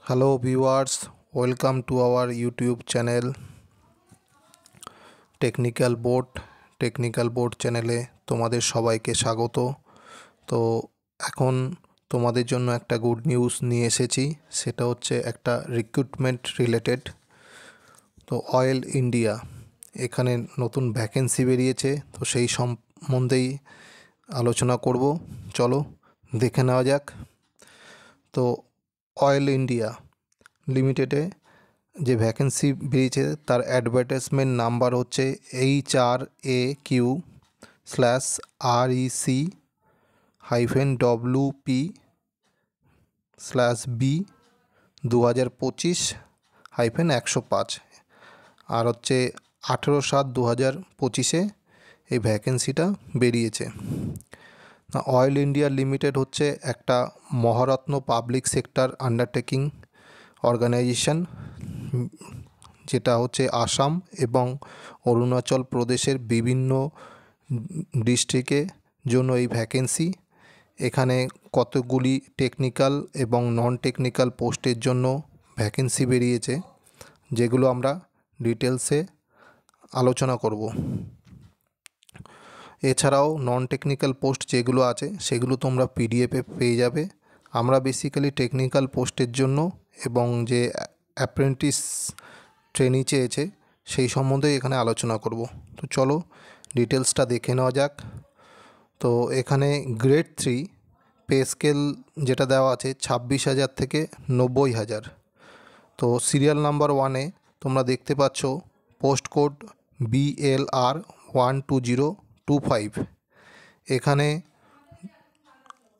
Hello viewers, welcome to our YouTube channel technical board চ্যানেলে তোমাদের সবাইকে স্বাগত। তো এখন তোমাদের জন্য একটা গুড নিউজ নিয়ে এসেছি, সেটা হচ্ছে একটা রিক্রুটমেন্ট রিলেটেড। তো অয়েল ইন্ডিয়া এখানে নতুন ভ্যাকেন্সি বেরিয়েছে, তো সেই সম্বন্ধেই আলোচনা করব। চলো দেখে নেওয়া যাক। তো অয়েল ইন্ডিয়া লিমিটেডে যে ভ্যাকেন্সি বেরিয়েছে তার অ্যাডভার্টাইজমেন্ট নাম্বার হচ্ছে HRAQ/REC-WP/B 2025-105 আর হচ্ছে 18/7/2025 এই ভ্যাকেন্সিটা বেরিয়েছে। অয়েল ইন্ডিয়া লিমিটেড হচ্ছে একটা Maharatna public sector undertaking organisation, যেটা হচ্ছে আসাম এবং অরুণাচল প্রদেশের বিভিন্ন ডিস্ট্রিক্টের জন্য এই ভ্যাকেন্সি। এখানে কতগুলি টেকনিক্যাল এবং নন টেকনিক্যাল পোস্টের জন্য ভ্যাকেন্সি বেরিয়েছে, যেগুলো আমরা ডিটেলসে আলোচনা করব। এছাড়াও নন টেকনিক্যাল পোস্ট যেগুলো আছে সেগুলো তোমরা পিডিএফে পেয়ে যাবে। আমরা বেসিক্যালি টেকনিক্যাল পোস্টের জন্য এবং যে অ্যাপ্রেন্টিস ট্রেনি চেয়েছে সেই সম্বন্ধে এখানে আলোচনা করব। তো চলো ডিটেলসটা দেখে নেওয়া যাক। তো এখানে গ্রেড 3 পে স্কেল যেটা দেওয়া আছে 26,000 থেকে 90,000। তো সিরিয়াল নাম্বার 1-এ তোমরা দেখতে পাচ্ছ পোস্ট কোড BLR 12025। এখানে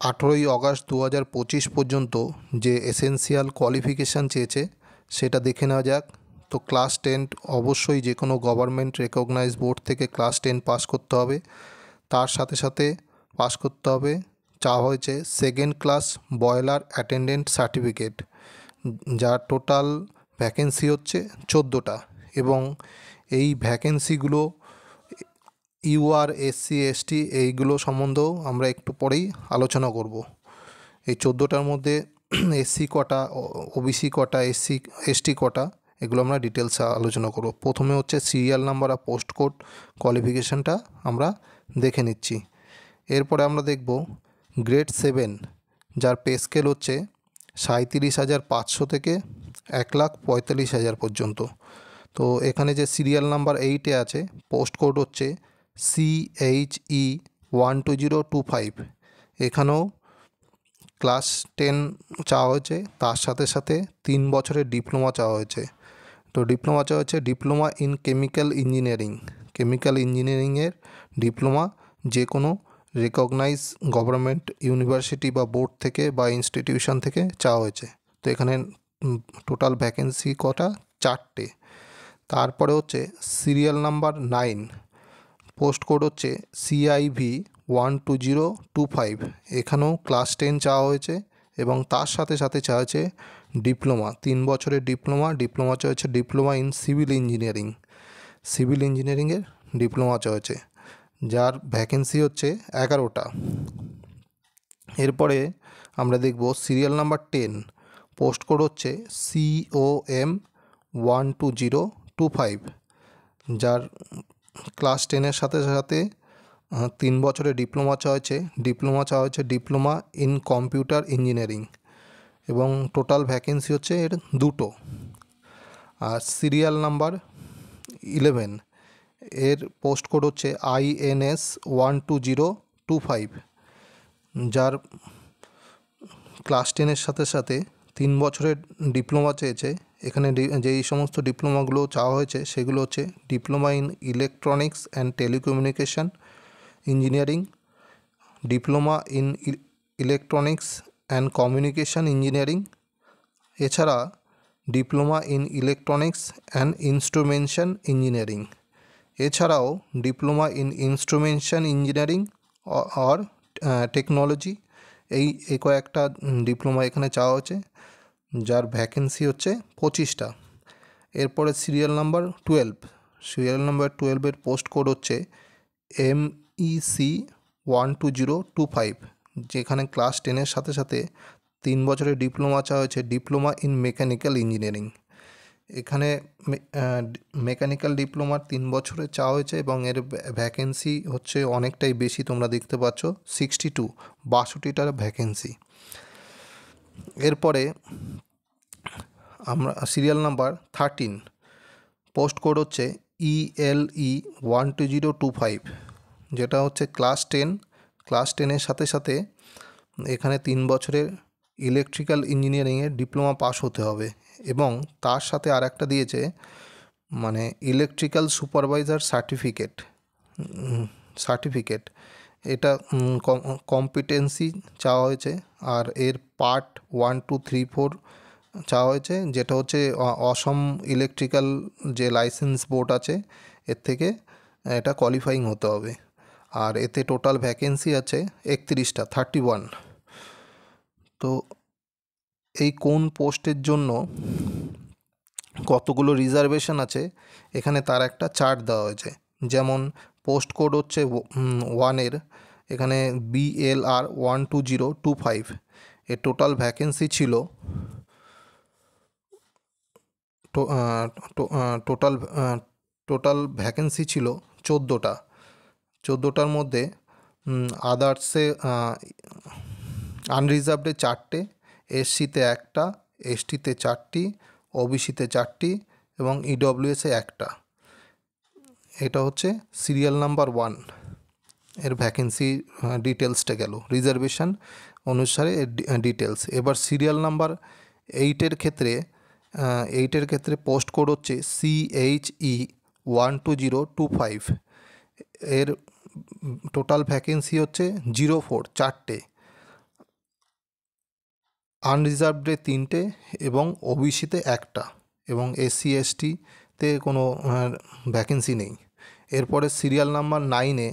18 অগাস্ট 2025 পর্যন্ত যে এসেনশিয়াল কোয়ালিফিকেশান চেয়েছে সেটা দেখে নেওয়া যাক। তো ক্লাস 10 অবশ্যই যে কোনো গভর্নমেন্ট রেকগনাইজ বোর্ড থেকে ক্লাস 10 পাস করতে হবে। তার সাথে সাথে পাস করতে হবে চাওয়া হয়েছে second class boiler attendant certificate, যার টোটাল ভ্যাকেন্সি হচ্ছে 14টা। এবং এই ভ্যাকেন্সিগুলো UR SC ST এইগুলো সম্বন্ধেও আমরা একটু পরেই আলোচনা করব। এই 14টার মধ্যে SC কটা, OBC কটা, ST কটা, এগুলো আমরা ডিটেলসে আলোচনা করব। প্রথমে হচ্ছে সিরিয়াল নাম্বার আর পোস্ট কোড কোয়ালিফিকেশানটা আমরা দেখে নিচ্ছি। এরপরে আমরা দেখব গ্রেড 7, যার পে স্কেল হচ্ছে 37,500 থেকে 1,45,000 পর্যন্ত। তো এখানে যে সিরিয়াল নাম্বার 8-এ আছে পোস্ট কোড হচ্ছে CHE 12025। এখানেও ক্লাস 10 চাওয়া হয়েছে, তার সাথে সাথে 3 বছরের ডিপ্লোমা চাওয়া হয়েছে। তো ডিপ্লোমা চাওয়া হয়েছে ডিপ্লোমা ইন কেমিক্যাল ইঞ্জিনিয়ারিংয়ের ডিপ্লোমা যে কোনো রেকগনাইজ গভর্নমেন্ট ইউনিভার্সিটি বা বোর্ড থেকে বা ইনস্টিটিউশন থেকে চাওয়া হয়েছে। তো এখানে টোটাল ভ্যাকেন্সি কটা? 4টে। তারপরে হচ্ছে সিরিয়াল নাম্বার 9, পোস্ট কোড হচ্ছে CIV 12025। এখানেও ক্লাস 10 চাওয়া হয়েছে এবং তার সাথে সাথে চাওয়া হয়েছে ডিপ্লোমা, 3 বছরের ডিপ্লোমা চাওয়া হয়েছে ডিপ্লোমা ইন সিভিল ইঞ্জিনিয়ারিংয়ের ডিপ্লোমা চাওয়া হয়েছে, যার ভ্যাকেন্সি হচ্ছে 11টা। এরপরে আমরা দেখব সিরিয়াল নাম্বার 10, পোস্ট কোড হচ্ছে COM 12025, যার ক্লাস 10-এর সাথে সাথে 3 বছরের ডিপ্লোমা চাওয়া হয়েছে ডিপ্লোমা ইন কম্পিউটার ইঞ্জিনিয়ারিং এবং টোটাল ভ্যাকেন্সি হচ্ছে এর 2টো। আর সিরিয়াল নাম্বার 11, এর পোস্ট কোড হচ্ছে INS 12025, যার ক্লাস 10-এর সাথে সাথে 3 বছরের ডিপ্লোমা চেয়েছে। এখানে যেই সমস্ত ডিপ্লোমাগুলো চাওয়া হয়েছে সেগুলো হচ্ছে diploma in electronics and telecommunication engineering, diploma in electronics and communication engineering, এছাড়া diploma in electronics and instrumentation engineering, এছাড়াও diploma in instrumentation engineering or technology. এই কয়েকটা ডিপ্লোমা এখানে চাওয়া হচ্ছে, যার ভ্যাকেন্সি হচ্ছে 25টা। এরপরে সিরিয়াল নাম্বার 12-এর পোস্ট কোড হচ্ছে MEC 12025, যেখানে ক্লাস 10-এর সাথে সাথে 3 বছরের ডিপ্লোমা চাওয়া হয়েছে ডিপ্লোমা ইন মেকানিক্যাল ইঞ্জিনিয়ারিং। এখানে মেকানিক্যাল ডিপ্লোমার 3 বছরের চাওয়া হয়েছে এবং এর ভ্যাকেন্সি হচ্ছে অনেকটাই বেশি, তোমরা দেখতে পাচ্ছ 62টার ভ্যাকেন্সি। এরপরে আমরা সিরিয়াল নাম্বার 13, পোস্ট কোড হচ্ছে ELE 12025, যেটা হচ্ছে ক্লাস 10-এর সাথে সাথে এখানে 3 বছরের ইলেকট্রিক্যাল ইঞ্জিনিয়ারিংয়ের ডিপ্লোমা পাস হতে হবে এবং তার সাথে আর একটা দিয়েছে মানে ইলেকট্রিক্যাল সুপারভাইজার সার্টিফিকেট। এটা কম্পিটেন্সি চাওয়া হয়েছে। আর এর পার্ট 1, 2, 3, 4 চাওয়া হয়েছে, যেটা হচ্ছে অসম ইলেকট্রিক্যাল যে লাইসেন্স বোর্ড আছে এর থেকে এটা কোয়ালিফাইং হতে হবে। আর এতে টোটাল ভ্যাকেন্সি আছে 31টা, 31। তো এই কোন পোস্টের জন্য কতগুলো রিজার্ভেশন আছে এখানে তার একটা চার্ট দেওয়া হয়েছে। যেমন পোস্ট কোড হচ্ছে 1-এর এখানে BLR 12025, এর টোটাল ভ্যাকেন্সি ছিল টোটাল ভ্যাকেন্সি ছিল 14টা। 14টার মধ্যে আদার্সে আনরিজার্ভডে 4টে, SC-তে 1টা, ST-তে 4টি, OBC-তে 4টি এবং EWS-এ 1টা। এটা হচ্ছে সিরিয়াল নাম্বার 1 এর ভ্যাকেন্সি ডিটেলসটা গেল, রিজার্ভেশন অনুসারে ডিটেলস। এবার সিরিয়াল নাম্বার 8-এর ক্ষেত্রে পোস্ট কোড হচ্ছে CHE 12025, এর টোটাল ভ্যাকেন্সি হচ্ছে 04, 4টে, আনরিজার্ভডে 3টে এবং OBC-তে 1টা এবং SC ST-তে কোনো ভ্যাকেন্সি নেই। এরপরে সিরিয়াল নাম্বার 9-এ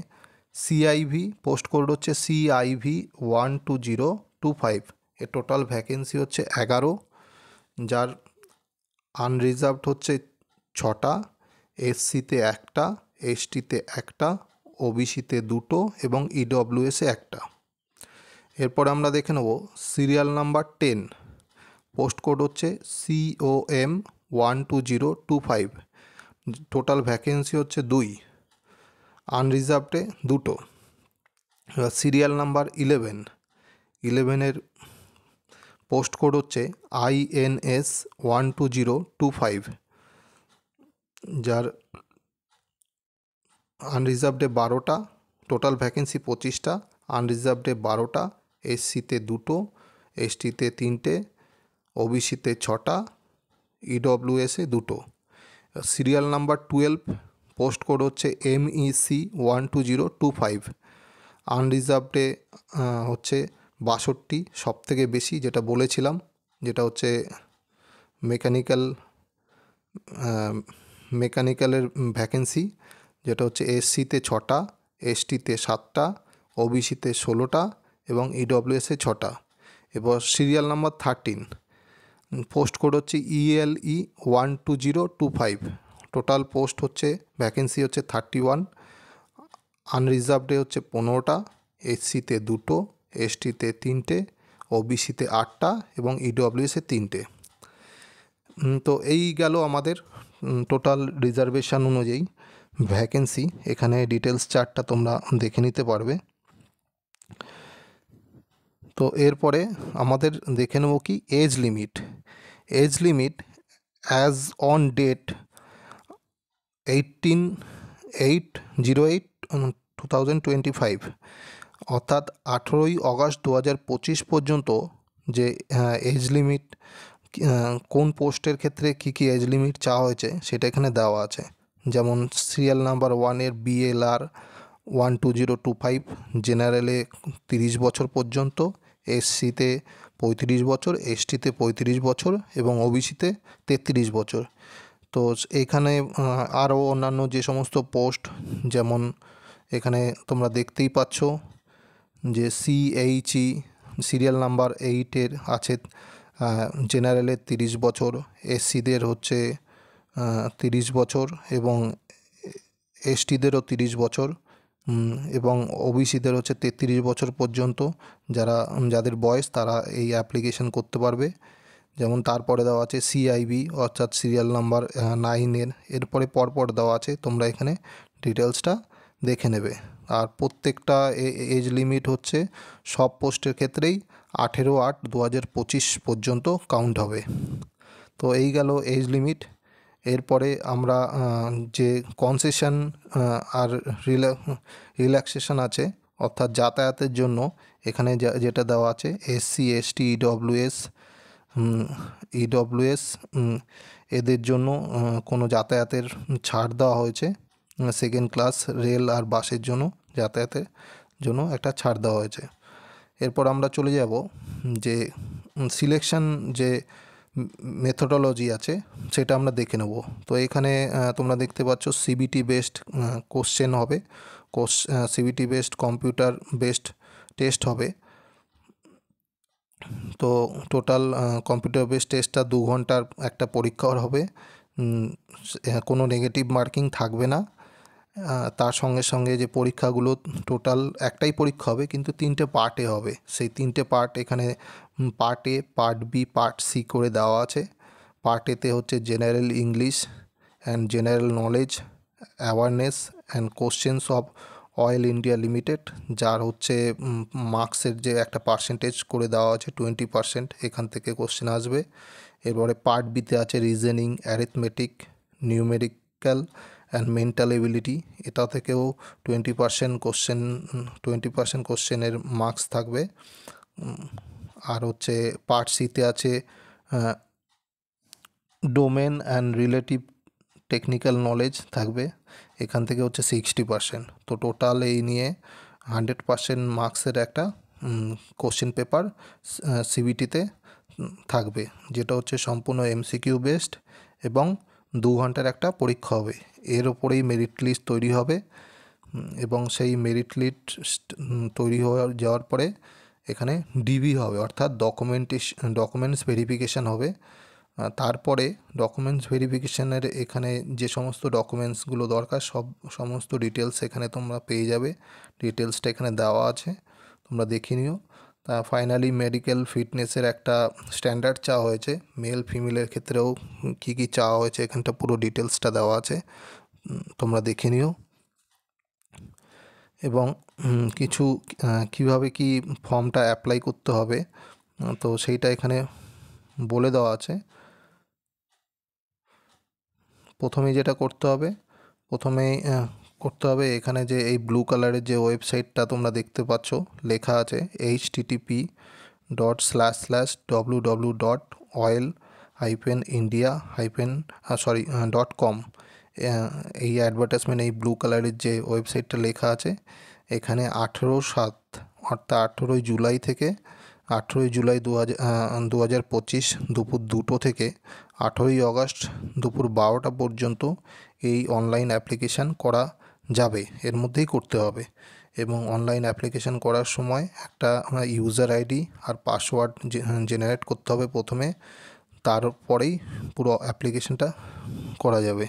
CIV পোস্ট কোড হচ্ছে CIV 12025, এর টোটাল ভ্যাকেন্সি হচ্ছে 11, যার আনরিজার্ভড হচ্ছে 6টা, SC-তে 1টা, ST-তে 1টা, OBC-তে 2টো এবং EWS-এ 1টা। এরপর আমরা দেখে নেব সিরিয়াল নাম্বার 10, পোস্ট কোড হচ্ছে COM 12025, টোটাল ভ্যাকেন্সি হচ্ছে 2, আনরিজার্ভডে 2টো। সিরিয়াল নাম্বার 11-এর পোস্ট কোড হচ্ছে INS 12025, যার আনরিজার্ভডে 12টা, টোটাল ভ্যাকেন্সি 25টা, আনরিজার্ভডে 12টা, SC-তে 2টো, ST-তে 3টে, OBC-তে 6টা, EWS-এ 2টো। সিরিয়াল নাম্বার 12, পোস্ট কোড হচ্ছে MEC 12025, আনরিজার্ভডে হচ্ছে 62, সব থেকে বেশি যেটা বলেছিলাম, যেটা হচ্ছে মেকানিক্যালের ভ্যাকেন্সি, যেটা হচ্ছে SC-তে 6টা, ST-তে 7টা, OBC-তে 16টা এবং EWS-এ 6টা। এবার সিরিয়াল নাম্বার 13, পোস্ট কোড হচ্ছে ELE 12025, টোটাল পোস্ট হচ্ছে ভ্যাকেন্সি হচ্ছে 31, আনরিজার্ভডে হচ্ছে 15টা, SC-তে 2টো, ST-তে 3টে, OBC-তে 8টা এবং EWS-এ 3টে। তো এই গেল আমাদের টোটাল রিজার্ভেশন অনুযায়ী ভ্যাকেন্সি। এখানে ডিটেলস চার্টটা তোমরা দেখে নিতে পারবে। তো এরপরে আমাদের দেখে নেব কি age limit as on date 18/8/2025, অর্থাৎ 18ই অগস্ট 2025 পর্যন্ত যে এজ লিমিট কোন পোস্টের ক্ষেত্রে কী এজ লিমিট চাওয়া হয়েছে সেটা এখানে দেওয়া আছে। যেমন সিরিয়াল নাম্বার 1-এর BLR 12025, জেনারেলে 30 বছর পর্যন্ত, SC-তে 35 বছর, ST-তে 35 বছর এবং OBC-তে 33 বছর। তো এখানে আরও অন্যান্য যে সমস্ত পোস্ট, যেমন এখানে তোমরা দেখতেই পাচ্ছ যে CHE সিরিয়াল নাম্বার 8-এর আছে জেনারেলের 30 বছর, SC-দের হচ্ছে 30 বছর এবং ST-দেরও 30 বছর, এবং ওবিসিদের হচ্ছে 33 বছর পর্যন্ত যাদের বয়স তারা এই অ্যাপ্লিকেশন করতে পারবে। যেমন তারপরে দেওয়া আছে সিআইবি অর্থাৎ সিরিয়াল নাম্বার 9 এরপরে পরপর দেওয়া আছে, তোমরা এখানে ডিটেলসটা দেখে নেবে। আর প্রত্যেকটা এজ লিমিট হচ্ছে সব পোস্টের ক্ষেত্রেই 18/8/2025 পর্যন্ত কাউন্ট হবে। তো এই গেল এজ লিমিট। এরপরে আমরা যে কনসেশন আর রিল্যাক্সেশন আছে অর্থাৎ যাতায়াতের জন্য এখানে যেটা দেওয়া আছে SC ST EWS এদের জন্য কোনো যাতায়াতের ছাড় দেওয়া হয়েছে। সেকেন্ড ক্লাস রেল আর বাসের জন্য যাতায়াতের জন্য একটা ছাড় দেওয়া হয়েছে। এরপর আমরা চলে যাব যে সিলেকশন যে মেথোডোলজি আছে সেটা আমরা দেখে নেব। তো এখানে তোমরা দেখতে পাচ্ছ সিবিটি বেসড কোশ্চেন হবে, CBT based computer based test হবে। তো টোটাল কম্পিউটার বেসড টেস্টটা 2 ঘন্টার একটা পরীক্ষার হবে, কোনো নেগেটিভ মার্কিং থাকবে না। তার সঙ্গে সঙ্গে যে পরীক্ষাগুলো টোটাল একটাই পরীক্ষা হবে কিন্তু 3টে পার্টে হবে। সেই 3টে পার্ট এখানে part A, part B, part C করে দেওয়া আছে। পার্ট এতে হচ্ছে general English and general knowledge, awareness and questions of oil India limited, যার হচ্ছে মার্কসের যে একটা পার্সেন্টেজ করে দেওয়া আছে 20%, এখান থেকে কোশ্চেন আসবে। এরপরে পার্ট বিতে আছে reasoning, arithmetic, numerical and mental ability, এটা থেকেও 20% কোশ্চেনের মার্কস থাকবে। আর হচ্ছে পার্ট সিতে আছে domain and relative technical knowledge থাকবে, এখান থেকে হচ্ছে 60%। তো টোটাল এই নিয়ে 100% মার্কসের একটা কোশ্চেন পেপার সিবিটিতে থাকবে, যেটা হচ্ছে সম্পূর্ণ MCQ বেসড এবং 2 ঘন্টার একটা পরীক্ষা হবে। এর ওপরেই মেরিট লিস্ট তৈরি হবে এবং সেই মেরিট লিস্ট তৈরি যাওয়ার পরে এখানে ডিবি হবে অর্থাৎ ডকুমেন্টস ভেরিফিকেশান হবে। তারপরে ডকুমেন্টস ভেরিফিকেশানের এখানে যে সমস্ত ডকুমেন্টসগুলো দরকার সমস্ত ডিটেলস এখানে তোমরা পেয়ে যাবে। ডিটেলসটা এখানে দেওয়া আছে, তোমরা দেখে নিও। তা ফাইনালি মেডিকেল ফিটনেসের একটা স্ট্যান্ডার্ড চাওয়া হয়েছে, মেল ফিমেলের ক্ষেত্রেও কী কী চাওয়া হয়েছে এখানটা পুরো ডিটেলসটা দেওয়া আছে, তোমরা দেখে নিও। এবং কিছু কীভাবে কি ফর্মটা অ্যাপ্লাই করতে হবে তো সেইটা এখানে বলে দেওয়া আছে। প্রথমেই যেটা করতে হবে এখানে যে এই ব্লু কালারের যে ওয়েবসাইটটা তোমরা দেখতে পাচ্ছ লেখা আছে http://www.oil-india.com, এই অ্যাডভার্টাইজমেন্ট এই ব্লু কালারের যে ওয়েবসাইটটা লেখা আছে এখানে 18/7 অর্থাৎ 18 জুলাই থেকে 18 জুলাই 2025 দুপুর 2টো থেকে 18 আগস্ট দুপুর 12টা পর্যন্ত এই অনলাইন অ্যাপ্লিকেশান করা যাবে, এর মধ্যেই করতে হবে। এবং অনলাইন অ্যাপ্লিকেশান করার সময় একটা ইউজার আইডি আর পাসওয়ার্ড জেনারেট করতে হবে প্রথমে, তারপরেই পুরো অ্যাপ্লিকেশানটা করা যাবে।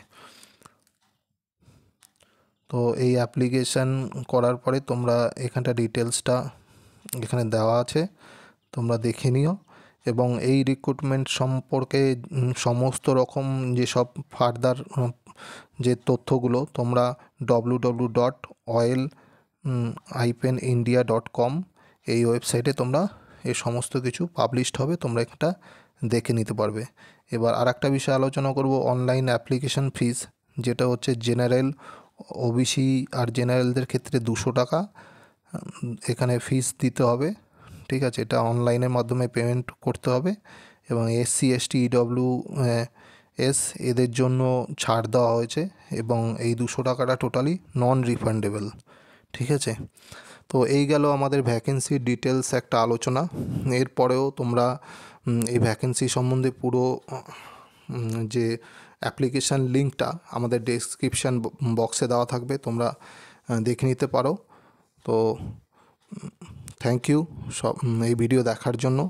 তো এই অ্যাপ্লিকেশান করার পরে তোমরা এখানটা ডিটেলসটা এখানে দেওয়া আছে, তোমরা দেখে নিও। এবং এই রিক্রুটমেন্ট সম্পর্কে সমস্ত রকম যেসব ফার্দার যে তথ্যগুলো তোমরা www.oil-india.com এই ওয়েবসাইটে তোমরা এই সমস্ত কিছু পাবলিশড হবে, তোমরা একটা দেখে নিতে পারবে। এবার আর একটা বিষয় আলোচনা করব, অনলাইন অ্যাপ্লিকেশান ফিস, যেটা হচ্ছে জেনারেল, ওবিসি আর জেনারেলদের ক্ষেত্রে 200 টাকা এখানে ফিস দিতে হবে, ঠিক আছে। এটা অনলাইনের মাধ্যমে পেমেন্ট করতে হবে। এবং SC ST EWS এদের জন্য ছাড় দেওয়া হয়েছে এবং এই 200 টাকাটা টোটালি নন রিফান্ডেবল, ঠিক আছে। তো এই গেল আমাদের ভ্যাকেন্সির ডিটেলস একটা আলোচনা। এরপরেও তোমরা এই ভ্যাকেন্সি সম্বন্ধে পুরো যে অ্যাপ্লিকেশান লিঙ্কটা আমাদের ডেসক্রিপশান বক্সে দেওয়া থাকবে, তোমরা দেখে নিতে পারো। তো থ্যাংক ইউ সব এই ভিডিও দেখার জন্য।